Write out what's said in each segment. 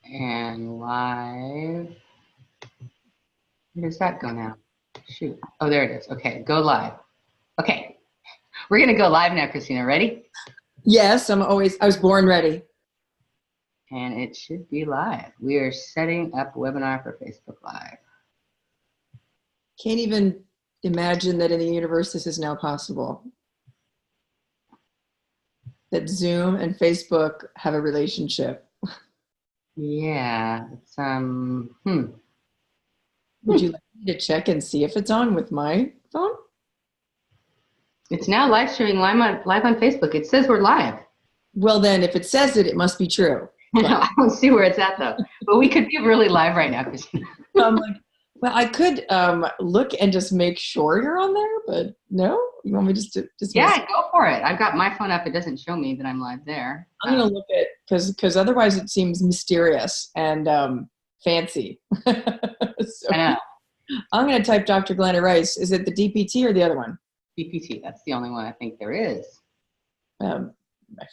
And live. Where does that go now? Shoot. Oh, there it is. Okay, go live. Okay, we're gonna go live now, Christina. Ready? Yes, I was born ready. And it should be live. We are setting up a webinar for Facebook Live. Can't even imagine that in the universe this is now possible. That Zoom and Facebook have a relationship. Yeah, it's Would you like me to check and see if it's on with my phone? It's now live streaming live on Facebook. It says we're live. Well, then, if it says it, it must be true. I don't see where it's at though. But we could be really live right now, Christina. Well, I could look and just make sure you're on there, but no? You want me just to Yeah, go for it. I've got my phone up. It doesn't show me that I'm live there. I'm going to look at, because otherwise it seems mysterious and fancy. So, I know. I'm going to type Dr. Glenna Rice. Is it the DPT or the other one? DPT. That's the only one I think there is. I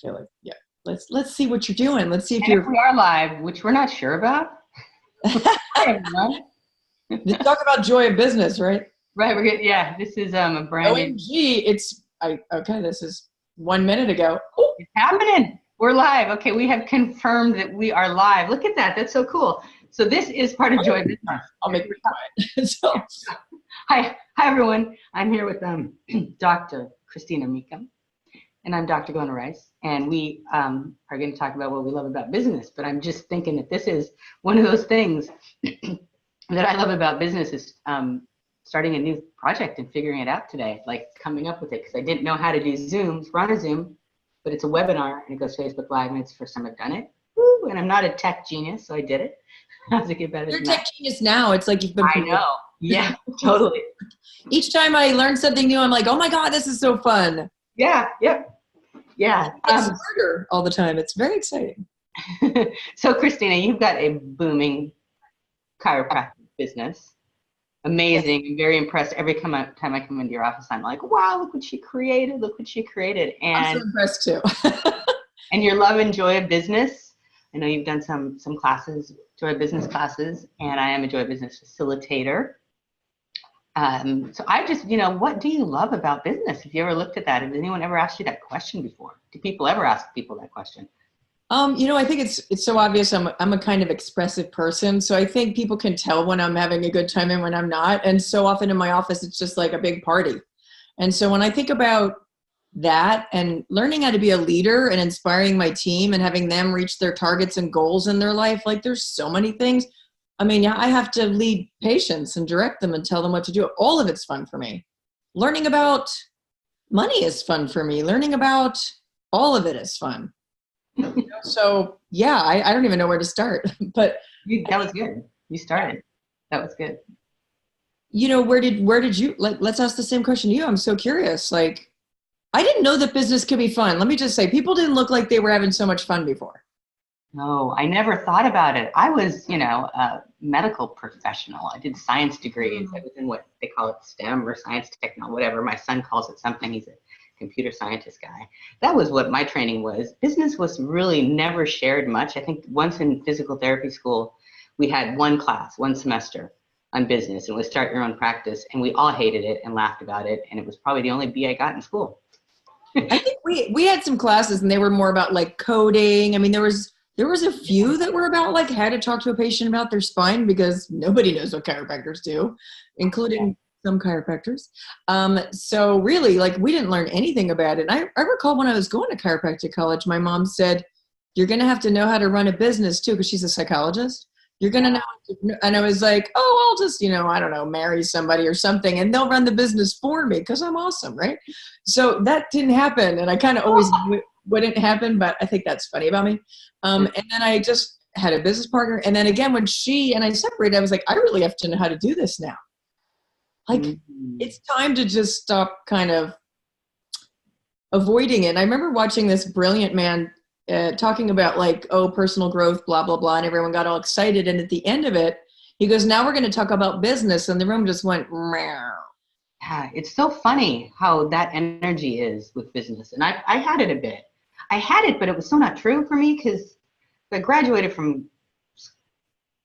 feel like, yeah. Let's see what you're doing. Let's see if we are live, which we're not sure about. Hi, everyone. Let's talk about joy of business, right? Right. We're good. Yeah. This is a brand new. OMG. Okay. This is 1 minute ago. Oh, it's happening. We're live. Okay. We have confirmed that we are live. Look at that. That's so cool. So this is part of joy of business. I'll make it quiet. Hi, everyone. I'm here with Dr. Christina Meakim, and I'm Dr. Glenna Rice, and we are going to talk about what we love about business. But I'm just thinking that this is one of those things that I love about business is starting a new project and figuring it out today, like coming up with it, because I didn't know how to do Zooms. We're on a Zoom, but it's a webinar, and it goes Facebook Live, and it's the first time I've done it. Woo, and I'm not a tech genius, so I did it. I have to get better. You're a tech genius now. It's like you've been. I know. Yeah, totally. Each time I learn something new, I'm like, oh my God, this is so fun. Yeah, yep. Yeah. It's harder all the time. It's very exciting. So Christina, you've got a booming chiropractic business. Amazing. I'm very impressed. Every time I come into your office, I'm like, wow, look what she created. Look what she created. And I'm so impressed too. And your love and joy of business. I know you've done some classes, joy of business classes, and I am a joy of business facilitator. So I just, what do you love about business? Have you ever looked at that? Has anyone ever asked you that question before? Do people ever ask people that question? I think it's so obvious. I'm a kind of expressive person. So I think people can tell when I'm having a good time and when I'm not. And so often in my office, it's just like a big party. And so when I think about that and learning how to be a leader and inspiring my team and having them reach their targets and goals in their life, like there's so many things. I mean, I have to lead patients and direct them and tell them what to do. All of it's fun for me. Learning about money is fun for me. Learning about all of it is fun. So yeah, I don't even know where to start, but that was good. You started. That was good. Where did you, let's ask the same question to you. I'm so curious. Like, I didn't know that business could be fun. Let me just say, people didn't look like they were having so much fun before. No, I never thought about it. I was, a medical professional. I did science degrees. I was in what they call it STEM or science technology, whatever. My son calls it something. He's a computer scientist guy. That was what my training was. Business was really never shared much. I think once in physical therapy school, we had one class, one semester on business, and it was start your own practice. And we all hated it and laughed about it. And it was probably the only B I got in school. I think we had some classes and they were more about like coding. I mean, there was a few that were about like how to talk to a patient about their spine, because nobody knows what chiropractors do, including some chiropractors. So really, like, we didn't learn anything about it. And I recall when I was going to chiropractic college, my mom said, you're going to have to know how to run a business too, because she's a psychologist. You're going to know. And I was like, oh, I'll just, I don't know, marry somebody or something and they'll run the business for me because I'm awesome, right? So that didn't happen. And I kind of always knew it wouldn't happen, but I think that's funny about me. And then I just had a business partner. And then again, when she and I separated, I was like, I really have to know how to do this now. Like, it's time to just stop kind of avoiding it. And I remember watching this brilliant man talking about like, personal growth, blah, blah, blah. And everyone got all excited. And at the end of it, he goes, now we're going to talk about business. And the room just went, meow. Yeah, it's so funny how that energy is with business. And I had it a bit. I had it, but it was so not true for me because I graduated from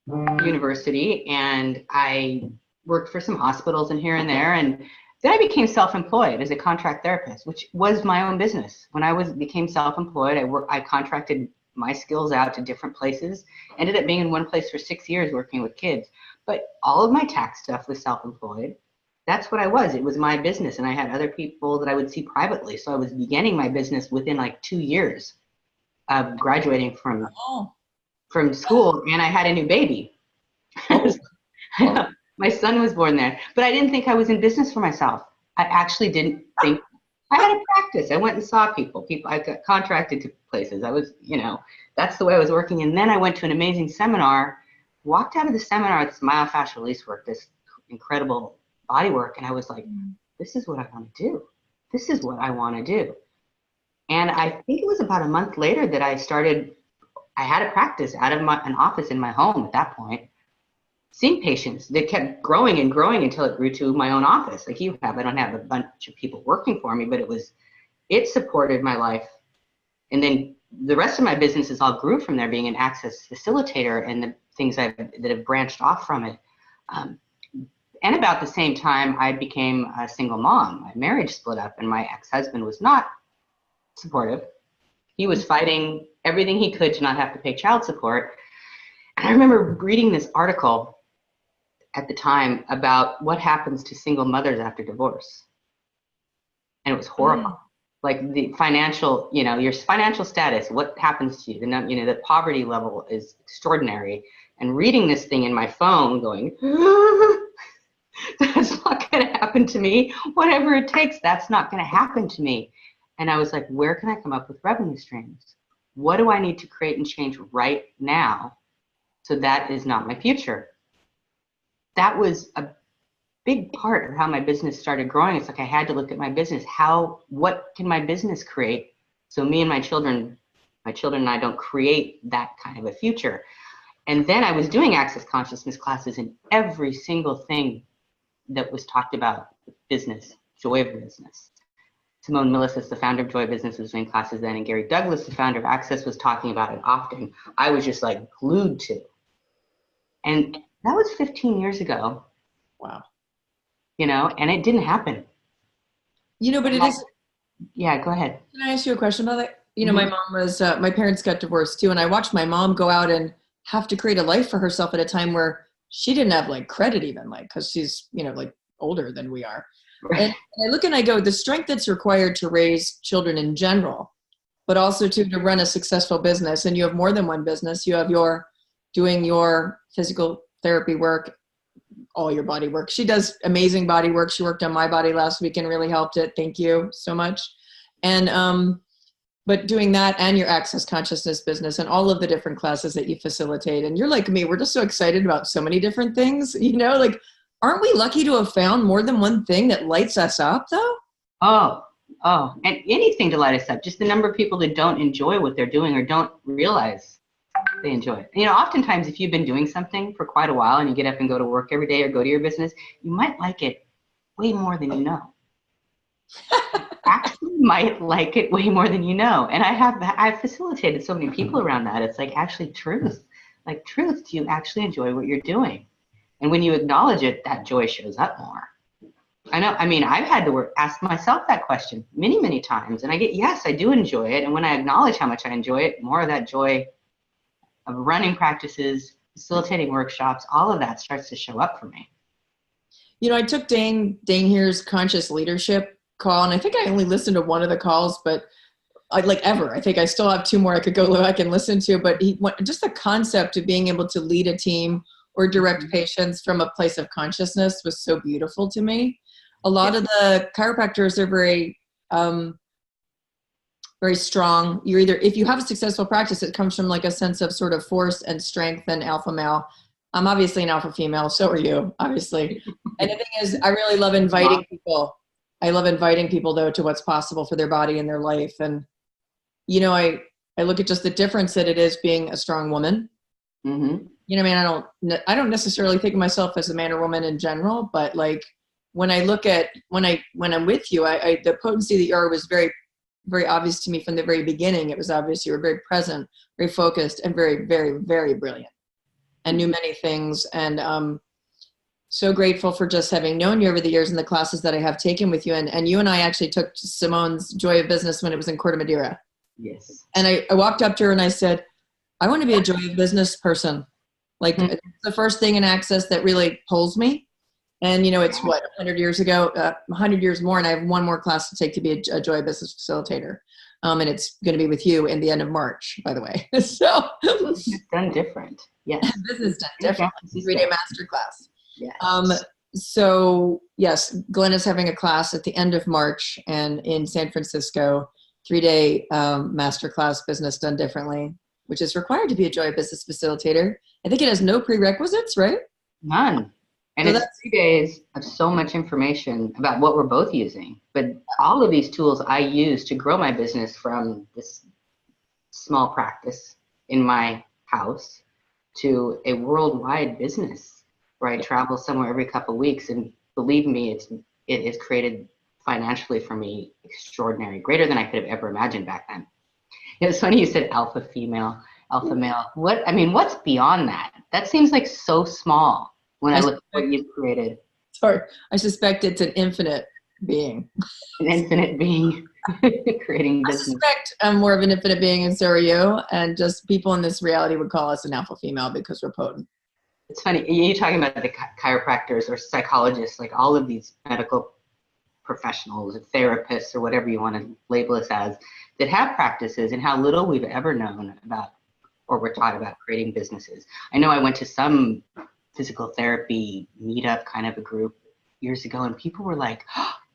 university and I worked for some hospitals and here and there. And then I became self-employed as a contract therapist, which was my own business. When I became self-employed, I contracted my skills out to different places, ended up being in one place for 6 years working with kids. But all of my tax stuff was self-employed. That's what I was. It was my business. And I had other people that I would see privately. So I was beginning my business within like 2 years of graduating from school, and I had a new baby. My son was born there, but I didn't think I was in business for myself. I actually didn't think. I had a practice. I went and saw people. I got contracted to places. I was, that's the way I was working. And then I went to an amazing seminar, walked out of the seminar, this myofascial release work, this incredible body work. And I was like, this is what I want to do. This is what I want to do. And I think it was about a month later that I had a practice out of an office in my home at that point, seeing patients that kept growing and growing until it grew to my own office. Like you have, I don't have a bunch of people working for me, but it supported my life. And then the rest of my businesses all grew from there, being an access facilitator and the things that have branched off from it. And about the same time, I became a single mom. My marriage split up and my ex-husband was not supportive. He was fighting everything he could to not have to pay child support. And I remember reading this article at the time about what happens to single mothers after divorce. And it was horrible. Like the financial, your financial status, what happens to you? The poverty level is extraordinary. And reading this thing in my phone going, that's not going to happen to me. Whatever it takes, that's not going to happen to me. And I was like, where can I come up with revenue streams? What do I need to create and change right now so that is not my future? That was a big part of how my business started growing. It's like I had to look at my business. What can my business create so me and my children and I don't create that kind of a future? And then I was doing access consciousness classes in every single thing that was talked about business, joy of business. Simone Milasas, the founder of Joy Business, was doing classes then, and Gary Douglas, the founder of Access, was talking about it often. I was just like glued to. And that was 15 years ago. Wow. And it didn't happen. But it is. Yeah, go ahead. Can I ask you a question about that? My mom was, my parents got divorced too. And I watched my mom go out and have to create a life for herself at a time where she didn't have like credit even, like, cause she's, like older than we are. Right. And I look and I go, the strength that's required to raise children in general, but also to run a successful business. And you have more than one business. You have doing your physical therapy work, all your body work. She does amazing body work. She worked on my body last week and really helped it. Thank you so much. And, but doing that and your access consciousness business and all of the different classes that you facilitate. And you're like me, we're just so excited about so many different things, like, aren't we lucky to have found more than one thing that lights us up though? Oh, and anything to light us up. Just the number of people that don't enjoy what they're doing or don't realize they enjoy it. Oftentimes if you've been doing something for quite a while and you get up and go to work every day or go to your business, you might like it way more than you know. Actually might like it way more than you know. And I've facilitated so many people around that. It's like actually truth. Like truth, do you actually enjoy what you're doing? And when you acknowledge it, that joy shows up more. I know, I've had to ask myself that question many, many times. And I get, yes, I do enjoy it. And when I acknowledge how much I enjoy it, more of that joy of running practices, facilitating workshops, all of that starts to show up for me. I took Dane here's conscious leadership call, and I think I only listened to one of the calls, but I think I still have two more I could go back and listen to, but just the concept of being able to lead a team or direct patients from a place of consciousness was so beautiful to me. A lot of the chiropractors are very, very strong. You're either, if you have a successful practice, it comes from like a sense of sort of force and strength and alpha male. I'm obviously an alpha female. So are you, obviously. And the thing is, I really love inviting people. I love inviting people though to what's possible for their body and their life. And, I look at just the difference that it is being a strong woman. Mm-hmm. I don't necessarily think of myself as a man or woman in general, but like when I look at, when I'm with you, the potency that you are was very very obvious to me from the very beginning. It was obvious you were very present, very focused, and very, very, very brilliant, and knew many things. And so grateful for just having known you over the years in the classes that I have taken with you. And you and I actually took Simone's Joy of Business when it was in Corte Madera. Yes. And I walked up to her and I said, I want to be a Joy of Business person. Like, it's the first thing in Access that really pulls me. And, you know, it's what, 100 years ago, 100 years more, and I have one more class to take to be a Joy of Business facilitator. And it's going to be with you in the end of March, by the way. So it's done different. Yes. Business done different. 3-day masterclass. Yes. So yes, Glenna's having a class at the end of March and in San Francisco, 3-day masterclass, Business Done Differently, which is required to be a Joy of Business facilitator. I think it has no prerequisites, right? None. And so it's 3 days of so much information about what we're both using. But all of these tools I use to grow my business from this small practice in my house to a worldwide business where I travel somewhere every couple of weeks. And believe me, it has created financially for me extraordinary, greater than I could have ever imagined back then. It was funny you said alpha female, alpha male. What's beyond that? That seems like so small when I look at what you've created. Sorry, I suspect it's an infinite being. An infinite being creating business. I suspect I'm more of an infinite being, and so are you. And just people in this reality would call us an alpha female because we're potent. It's funny, you're talking about the chiropractors or psychologists, like all of these medical professionals or therapists or whatever you want to label us as, that have practices, and how little we've ever known about or were taught about creating businesses. I know I went to some physical therapy meetup kind of a group years ago, and people were like,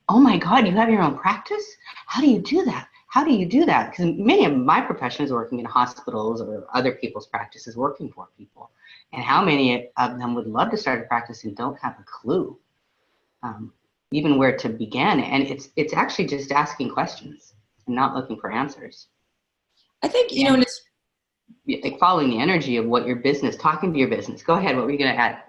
oh my God, you have your own practice? How do you do that? How do you do that? Because many of my profession is working in hospitals or other people's practices, working for people. And how many of them would love to start a practice and don't have a clue, even where to begin. And it's actually just asking questions and not looking for answers. I think, you know, it's like following the energy of what your business, talking to your business. Go ahead. What were you going to add?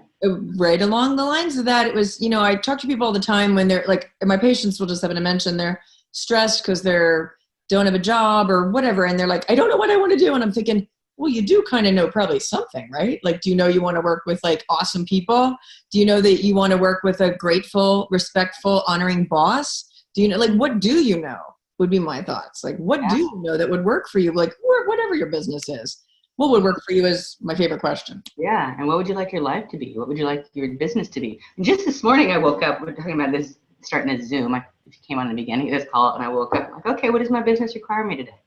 Right along the lines of that, it was, you know, I talk to people all the time when they're like, my patients will just happen to mention they're stressed because don't have a job or whatever. And they're like, I don't know what I want to do. And I'm thinking, well, you do kind of know probably something, right? Like, do you know you want to work with like awesome people? Do you know that you want to work with a grateful, respectful, honoring boss? Do you know, like, what do you know would be my thoughts. Like, what do you know that would work for you? Like, whatever your business is, what would work for you is my favorite question. Yeah. And what would you like your life to be? What would you like your business to be? And just this morning I woke up, we're talking about this, starting a Zoom. If you came on in the beginning of this call, and I woke up like, okay, what does my business require me today?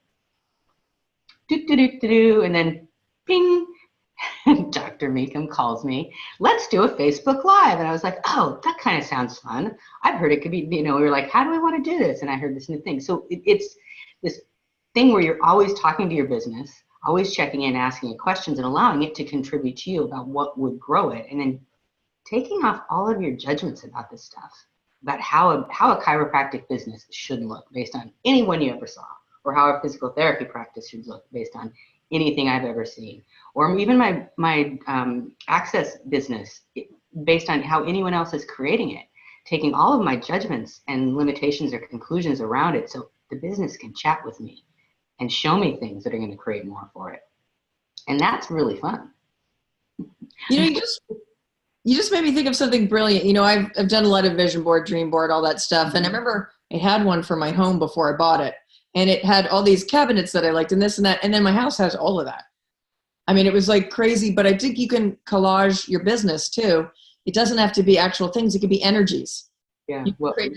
And then ping, Dr. Meakim calls me, let's do a Facebook Live. And I was like, oh, that kind of sounds fun. I've heard it could be, you know, we were like, how do I want to do this? And I heard this new thing. So it's this thing where you're always talking to your business, always checking in, asking it questions, and allowing it to contribute to you about what would grow it. And then taking off all of your judgments about this stuff, about how a chiropractic business should look based on anyone you ever saw, or how a physical therapy practice should look based on anything I've ever seen, or even my access business based on how anyone else is creating it, taking all of my judgments and limitations or conclusions around it so the business can chat with me and show me things that are going to create more for it. And that's really fun. You know, you just made me think of something brilliant. You know, I've done a lot of vision board, dream board, all that stuff. And I remember I had one for my home before I bought it. And it had all these cabinets that I liked and this and that. And then my house has all of that. I mean, it was like crazy, but I think you can collage your business too. It doesn't have to be actual things. It could be energies. Yeah. You create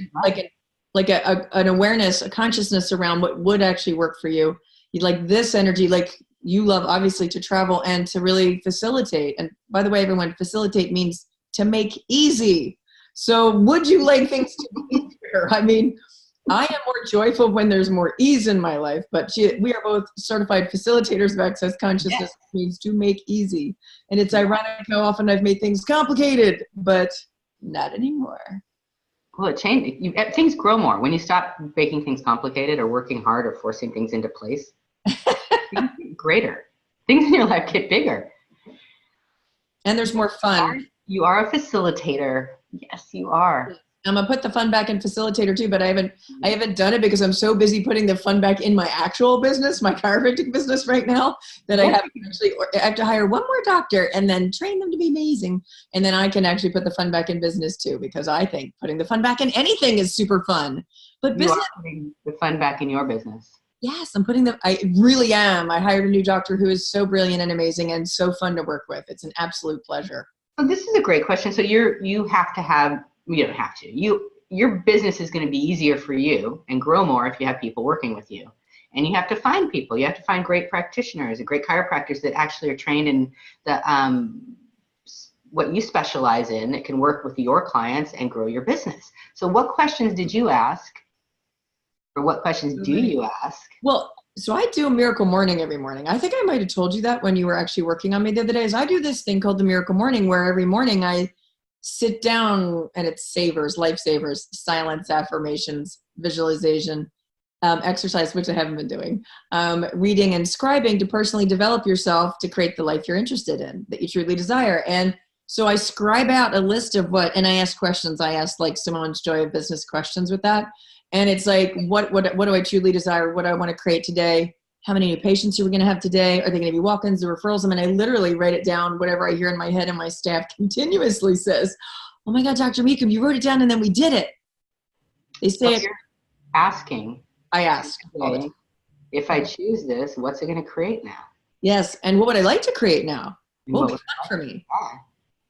like an awareness, a consciousness around what would actually work for you. You'd like this energy, like you love obviously to travel and to really facilitate. And by the way, everyone, facilitate means to make easy. So would you like things to be easier? I mean, I am more joyful when there's more ease in my life, but we are both certified facilitators of access consciousness, which means to make easy. And it's ironic how often I've made things complicated, but not anymore. Well, it changed. Things grow more when you stop making things complicated or working hard or forcing things into place. Things get greater. Things in your life get bigger. And there's more fun. You are a facilitator. Yes, you are. I'm gonna put the fun back in facilitator too, but I haven't done it because I'm so busy putting the fun back in my actual business, my chiropractic business right now, that I have to hire one more doctor and then train them to be amazing. And then I can actually put the fun back in business too, because I think putting the fun back in anything is super fun. But You business, are putting the fun back in your business. yes, I really am. I hired a new doctor who is so brilliant and amazing and so fun to work with. It's an absolute pleasure. So this is a great question. So you have to have, you don't have to, your business is going to be easier for you and grow more if you have people working with you. And you have to find people. You have to find great practitioners and great chiropractors that actually are trained in the what you specialize in, that can work with your clients and grow your business. So what questions did you ask? Or what questions do you ask? Well, so I do a miracle morning every morning. I think I might have told you that when you were actually working on me the other day. Is I do this thing called the miracle morning, where every morning I sit down and it's life savers, silence, affirmations, visualization, exercise, which I haven't been doing, reading and scribing to personally develop yourself to create the life you're interested in, that you truly desire. And so I scribe out a list of and I ask questions. I ask like Simone's Joy of Business questions with that. And it's like, what do I truly desire? What do I want to create today? How many new patients are we going to have today? Are they going to be walk-ins or referrals? I mean, I literally write it down, whatever I hear in my head, and my staff continuously says, oh my God, Dr. Meakim, you wrote it down and then we did it. They say it. You're asking. I ask. Okay, if I choose this, what's it going to create now? Yes. And what would I like to create now? What would be fun for me?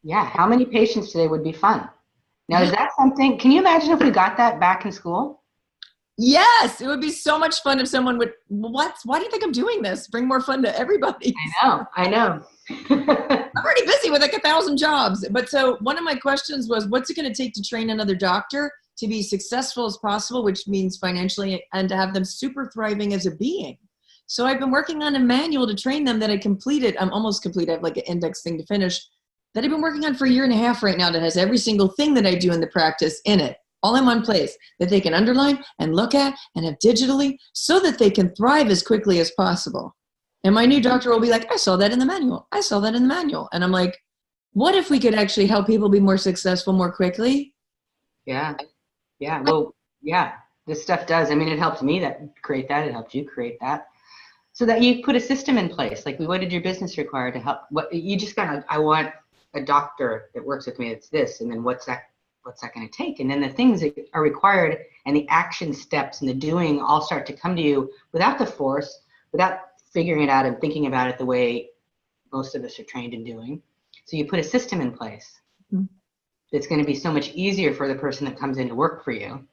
Yeah. How many patients today would be fun? Now, is that something, can you imagine if we got that back in school? Yes, it would be so much fun if someone would, why do you think I'm doing this? Bring more fun to everybody. I know. I'm already busy with like 1,000 jobs. But so one of my questions was, what's it going to take to train another doctor to be successful as possible, which means financially, and to have them super thriving as a being? So I've been working on a manual to train them that I completed. I'm almost complete. I have like an index thing to finish that I've been working on for a year and a half right now, that has every single thing that I do in the practice in it, all in one place, that they can underline and look at and have digitally, so that they can thrive as quickly as possible. And my new doctor will be like, I saw that in the manual. I saw that in the manual. And I'm like, what if we could actually help people be more successful more quickly? Yeah. Well, yeah, this stuff does. I mean, it helped me create that. It helped you create that. So that you put a system in place. Like, what did your business require to help? What you just got? I want a doctor that works with me. It's this, and then what's that going to take? And then the things that are required and the action steps and the doing all start to come to you without the force, without figuring it out and thinking about it the way most of us are trained in doing. So you put a system in place. It's going to be so much easier for the person that comes in to work for you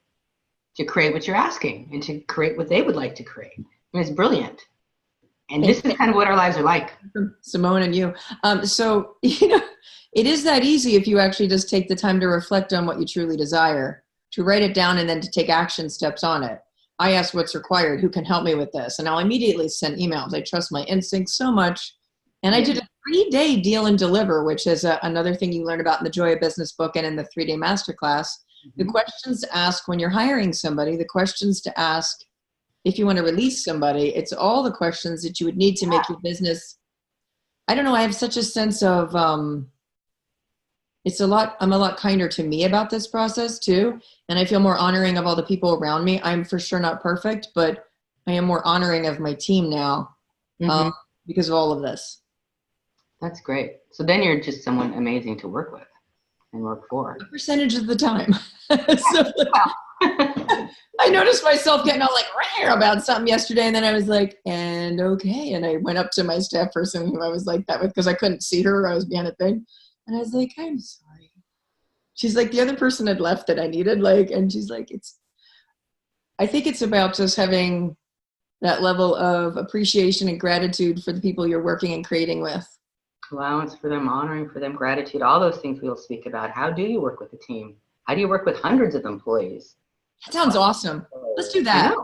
to create what you're asking and to create what they would like to create. I mean, it's brilliant. And this is kind of what our lives are like. Simone and you. So, it is that easy if you actually just take the time to reflect on what you truly desire, to write it down, and then to take action steps on it. I ask what's required, who can help me with this? And I'll immediately send emails. I trust my instincts so much. And I did a 3-day deal and deliver, which is another thing you learn about in the Joy of Business book and in the 3-day masterclass. The questions to ask when you're hiring somebody, the questions to ask if you want to release somebody, it's all the questions that you would need to make your business. I don't know. I have such a sense of, I'm a lot kinder to me about this process too. And I feel more honoring of all the people around me. I'm for sure not perfect, but I am more honoring of my team now because of all of this. That's great. So then you're just someone amazing to work with and work for. A percentage of the time. I noticed myself getting all like rare about something yesterday, and then I was like, and okay. And I went up to my staff person who I was like that with, because I couldn't see her. I was behind a thing. And I was like, I'm sorry. She's like, the other person had left that I needed. And she's like, I think it's about just having that level of appreciation and gratitude for the people you're working and creating with. Allowance for them, honoring for them, gratitude, all those things we'll speak about. How do you work with a team? How do you work with hundreds of employees? That sounds awesome. Let's do that.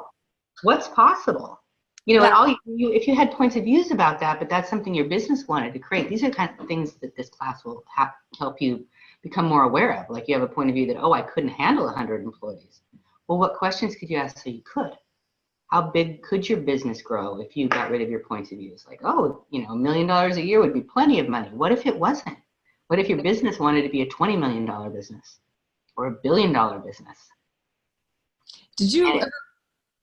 What's possible? If you had points of views about that, but that's something your business wanted to create. These are the kind of things that this class will help you become more aware of. Like, you have a point of view that, I couldn't handle 100 employees. Well, what questions could you ask so you could? How big could your business grow if you got rid of your points of views? Like, $1 million a year would be plenty of money. What if it wasn't? What if your business wanted to be a $20 million business? for $1 billion business. Did you?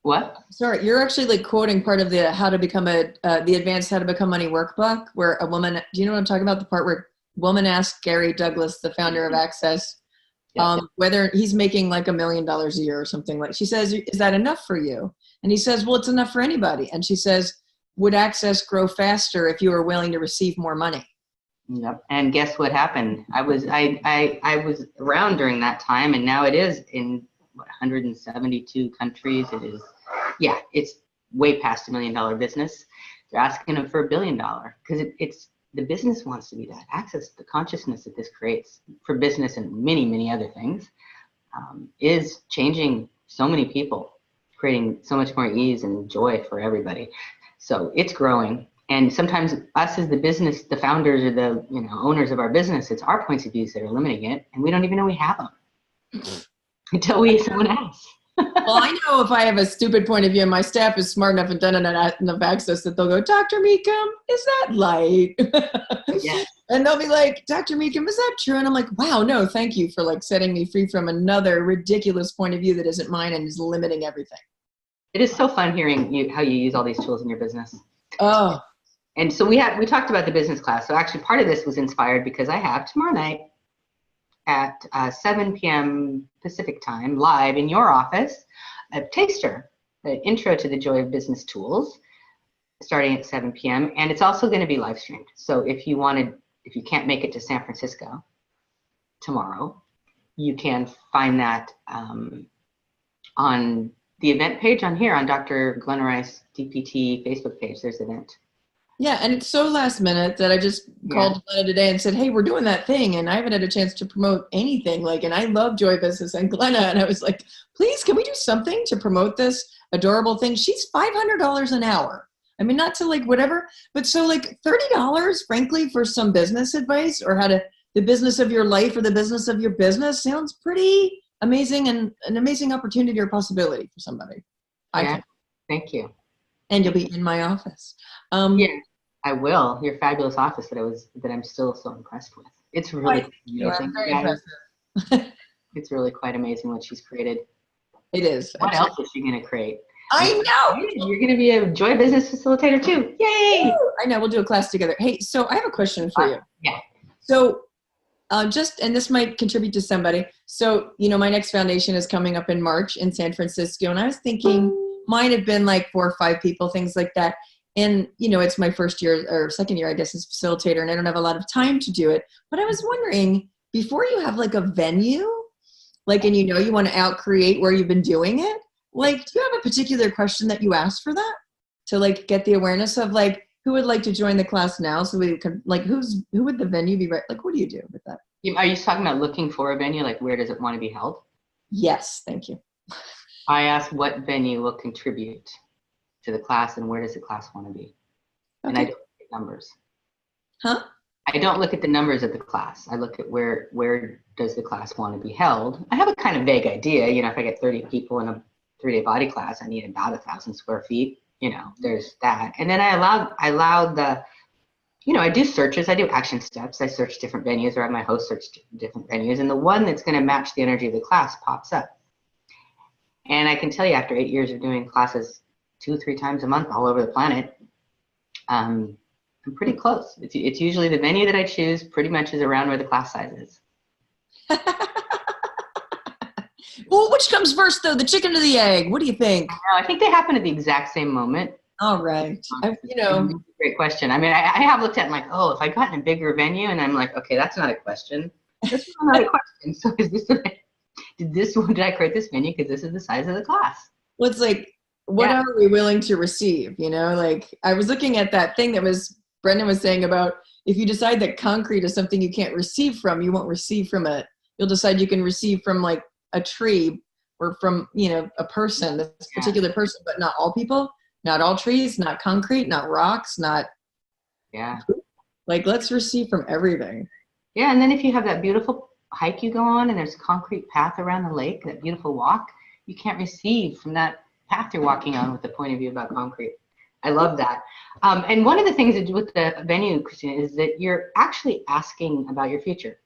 What? Sorry, you're actually like quoting part of the how to become the advanced how to become money workbook, where a woman. Do you know what I'm talking about? The part where woman asked Gary Douglas, the founder of Access, whether he's making like $1 million a year or something. Like, she says, "Is that enough for you?" And he says, "Well, it's enough for anybody." And she says, "Would Access grow faster if you were willing to receive more money?" Yep. And guess what happened? I was around during that time, and now it is in 172 countries. It is, yeah, it's way past $1 million business. They're asking them for $1 billion because it's the business wants to be that. Access, the consciousness that this creates for business and many, many other things, is changing so many people, creating so much more ease and joy for everybody. So it's growing. And sometimes us as the business, the founders or the owners of our business, it's our points of views that are limiting it, and we don't even know we have them until we someone else. Well, I know if I have a stupid point of view and my staff is smart enough and done enough access that they'll go, "Dr. Meakim, is that light?" Yes. And they'll be like, "Dr. Meakim, is that true?" And I'm like, "Wow, no, thank you for like setting me free from another ridiculous point of view that isn't mine and is limiting everything." It is so fun hearing how you use all these tools in your business. Oh. And so we talked about the business class. So actually part of this was inspired because I have tomorrow night at 7 p.m. Pacific time live in your office a taster, the intro to the joy of business tools, starting at 7 p.m. And it's also going to be live streamed. So if you can't make it to San Francisco tomorrow, you can find that on the event page on here on Dr. Glenna Rice DPT Facebook page. There's an event. Yeah, and it's so last minute that I just called Glenna today and said, "Hey, we're doing that thing," and I haven't had a chance to promote anything. Like, and I love Joy Business and Glenna, and I was like, "Please, can we do something to promote this adorable thing?" She's $500 an hour. I mean, not to like whatever, but so like $30, frankly, for some business advice or how to the business of your life or the business of your business sounds pretty amazing and an amazing opportunity or possibility for somebody. Yeah, thank you. And you'll be in my office. Yeah, I will. Your fabulous office that I'm still so impressed with. It's really amazing. Very impressive. It's really quite amazing what she's created. It is. What else is she going to create? I know. You're going to be a Joy Business facilitator too. Yay! I know. We'll do a class together. Hey, so I have a question for you. Yeah. So and this might contribute to somebody. So, my next foundation is coming up in March in San Francisco. And I was thinking might have been like 4 or 5 people, things like that. And, it's my first year or second year, I guess, as facilitator, and I don't have a lot of time to do it. But I was wondering, before you have like a venue, like, and you want to out-create where you've been doing it, like, do you have a particular question that you ask for that? To like get the awareness of like, who would like to join the class now? So we can like, who would the venue be? Right? Like, what do you do with that? Are you talking about looking for a venue? Like, where does it want to be held? Yes, thank you. I ask what venue will contribute to the class and where does the class want to be? Okay. And I don't look at numbers. Huh? I don't look at the numbers of the class. I look at where does the class want to be held. I have a kind of vague idea. If I get 30 people in a 3-day body class, I need about 1,000 square feet. There's that. And then I allow the, I do searches. I do action steps. I search different venues, or have my host search different venues. And the one that's going to match the energy of the class pops up. And I can tell you, after 8 years of doing classes 2-3 times a month all over the planet, I'm pretty close. It's usually the venue that I choose pretty much is around where the class size is. Well, which comes first, though, the chicken or the egg? What do you think? I think they happen at the exact same moment. All right. Great question. I mean, I have looked at it like, oh, if I got in a bigger venue, and I'm like, okay, that's not a question. That's not a question. So did I create this venue because this is the size of the class? Well, it's like, what are we willing to receive? Like I was looking at that thing that Brendan was saying about if you decide that concrete is something you can't receive from, you won't receive from it. You'll decide you can receive from like a tree or from, a person, this particular person, but not all people, not all trees, not concrete, not rocks, not. Yeah. Like, let's receive from everything. Yeah. And then if you have that beautiful hike you go on and there's a concrete path around the lake, that beautiful walk, you can't receive from that path you're walking on with the point of view about concrete. I love that. And one of the things with the venue, Christina, is that you're actually asking about your future.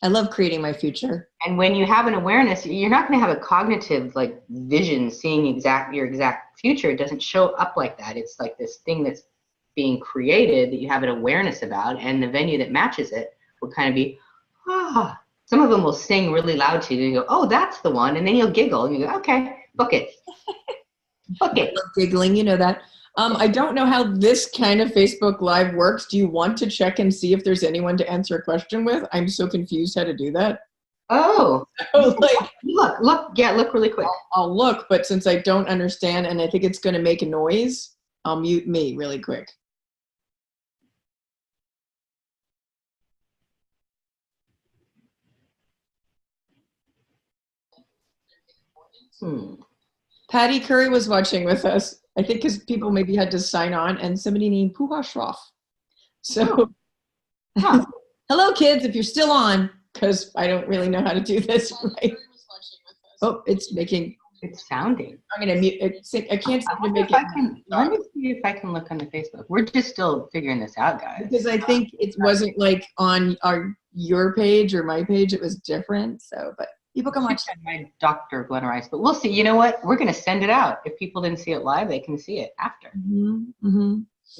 I love creating my future. And when you have an awareness, you're not going to have a cognitive like vision, seeing your exact future. It doesn't show up like that. It's like this thing that's being created that you have an awareness about, and the venue that matches it will kind of be, ah. Some of them will sing really loud to you, and you go, oh, that's the one, and then you'll giggle, and you go, okay, book it. Book it. I love giggling, you know that. I don't know how this kind of Facebook Live works. Do you want to check and see if there's anyone to answer a question with? I'm so confused how to do that. Oh, So, like, look really quick. I'll look, but since I don't understand and I think it's going to make a noise, I'll mute me really quick. Patty Curry was watching with us. I think because people maybe had to sign on, and somebody named Puha Shroff. So, hello, kids, if you're still on, because I don't really know how to do this right. Oh, it's making. It's sounding. I'm going to mute. I can't seem to make it. Let me see if I can look on the Facebook. We're just still figuring this out, guys. Because I think it wasn't like on your page or my page. It was different. So, but people can watch my Dr. Glenna Rice. But we'll see. You know what? We're going to send it out. If people didn't see it live, they can see it after.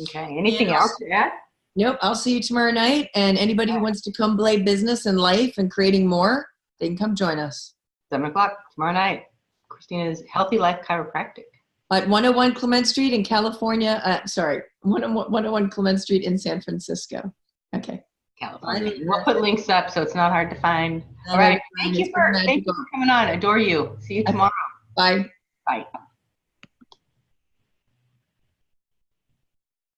Okay. Anything else to add? Nope. I'll see you tomorrow night. And anybody who wants to come play business and life and creating more, they can come join us. 7 o'clock tomorrow night. Christina's Healthy Life Chiropractic. At 101 Clement Street in California. 101 Clement Street in San Francisco. Okay. California. We'll put links up so it's not hard to find. All right. Thank you for coming on. Adore you. See you tomorrow. Bye. Bye.